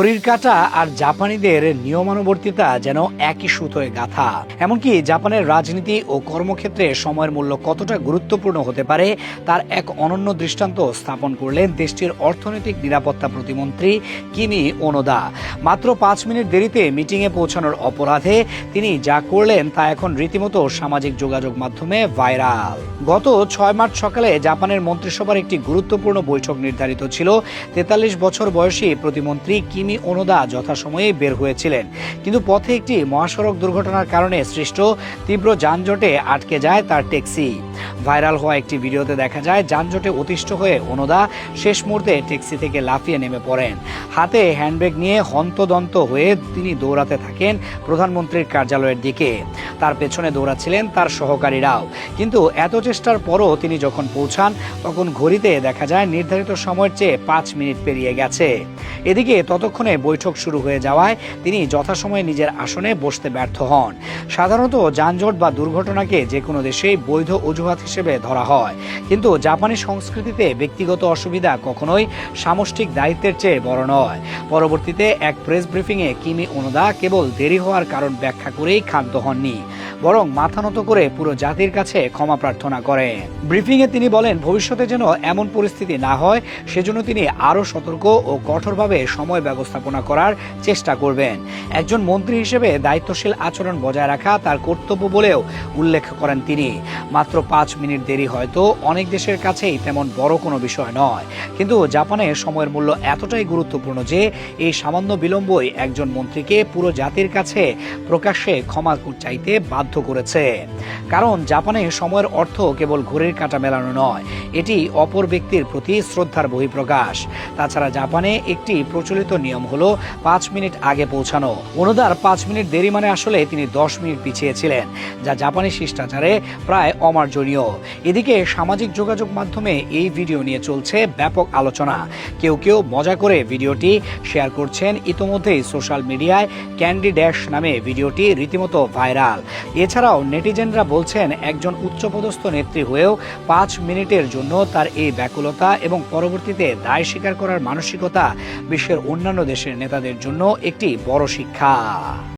ঘড়ির কাঁটা আর জাপানিদের নিয়মানুবর্তিতা যেন একই সুতোয় গাঁথা। এমনকি জাপানের রাজনীতি ও কর্মক্ষেত্রে সময়ের মূল্য কতটা গুরুত্বপূর্ণ হতে পারে তার এক অনন্য দৃষ্টান্ত স্থাপন করলেন দেশটির অর্থনৈতিক নিরাপত্তা প্রতিমন্ত্রী কিমি ওনোদা। মাত্র 5 মিনিট দেরিতে মিটিংয়ে পৌঁছানোর অপরাধে তিনি যা করলেন তা এখন রীতিমতো সামাজিক যোগাযোগ মাধ্যমে ভাইরাল। গত 6 মার্চ সকালে জাপানের মন্ত্রিসভার একটি গুরুত্বপূর্ণ বৈঠক নির্ধারিত ছিল। 43 বছর বয়সী প্রতিমন্ত্রী কিমি ওনোদা যথাসময়ে বের হয়েছিলেন, কিন্তু পথে একটি মহাসড়ক দুর্ঘটনার কারণে সৃষ্ট তীব্র যানজটে আটকে যায় তার ট্যাক্সি। ভাইরাল হওয়া একটি ভিডিওতে দেখা যায় যানজটে অতিষ্ঠ হয়ে ওনোদা শেষ মুহূর্তে ট্যাক্সি থেকে লাফিয়ে নেমে পড়েন। হাতে হ্যান্ডব্যাগ নিয়ে হন্তদন্ত হয়ে তিনি দৌড়াতে থাকেন প্রধানমন্ত্রীর কার্যালয়ের দিকে। তার পেছনে দৌড়াচ্ছিলেন তার সহকারীরাও। কিন্তু এত চেষ্টার পরও তিনি যখন পৌঁছান তখন ঘড়িতে দেখা যায় নির্ধারিত সময়ের চেয়ে 5 মিনিট পেরিয়ে গেছে। এদিকে ততক্ষণে বৈঠক শুরু হয়ে যাওয়ায় তিনি যথাসময়ে নিজের আসনে বসতে ব্যর্থ হন। সাধারণত যানজট বা দুর্ঘটনাকে যে কোনো দেশেই বৈধ অজুহাত হিসেবে ধরা হয়, কিন্তু জাপানি সংস্কৃতিতে ব্যক্তিগত অসুবিধা কখনোই সামষ্টিক দায়িত্বের চেয়ে বড় নয়। পরবর্তীতে এক প্রেস ব্রিফিংয়ে কিমি ওনোদা কেবল দেরি হওয়ার কারণ ব্যাখ্যা করেই ক্ষান্ত হননি, বরং মাথা নত করে পুরো জাতির কাছে ক্ষমা প্রার্থনা করেন। ব্রিফিংয়ে তিনি বলেন, ভবিষ্যতে যেন এমন পরিস্থিতি না হয় সেজন্য তিনি আরও সতর্ক ও কঠোরভাবে সময় ব্যবস্থাপনা করার চেষ্টা করবেন। একজন মন্ত্রী হিসেবে দায়িত্বশীল আচরণ বজায় রাখা তার কর্তব্য বলেও উল্লেখ করেন তিনি। মাত্র 5 মিনিট দেরি হয়তো অনেক দেশের কাছেই তেমন বড় কোনো বিষয় নয়, কিন্তু জাপানে সময়ের মূল্য এতটাই গুরুত্বপূর্ণ যে এই সামান্য বিলম্বই একজন মন্ত্রীকে পুরো জাতির কাছে প্রকাশ্যে ক্ষমা চাইতে বাধ্য করেছে। কারণ জাপানে সময়ের অর্থ কেবল ঘড়ির কাঁটা মেলানো নয়, এটি অপর ব্যক্তির প্রতি শ্রদ্ধার বহিঃপ্রকাশ। তাছাড়া জাপানে একটি প্রচলিত নিয়ম হলো 5 মিনিট আগে পৌঁছানো। ওনোদার 5 মিনিট দেরি মানে আসলে তিনি 10 মিনিট পিছিয়ে ছিলেন, যা জাপানি শিষ্টাচারে প্রায় অমার্জনীয়। এদিকে সামাজিক যোগাযোগ মাধ্যমে এই ভিডিও নিয়ে চলছে ব্যাপক আলোচনা। কেউ কেউ মজা করে ভিডিওটি শেয়ার করছেন। ইতোমধ্যেই সোশ্যাল মিডিয়ায় ক্যান্ডি ড্যাশ নামে ভিডিওটি রীতিমতো ভাইরাল। এছাড়াও নেটিজেনরা বলছেন, একজন উচ্চপদস্থ নেত্রী হয়েও 5 মিনিটের জন্য তার এই ব্যাকুলতা এবং পরবর্তীতে দায় স্বীকার করার মানসিকতা বিশ্বের অন্যান্য দেশের নেতাদের জন্য একটি বড় শিক্ষা।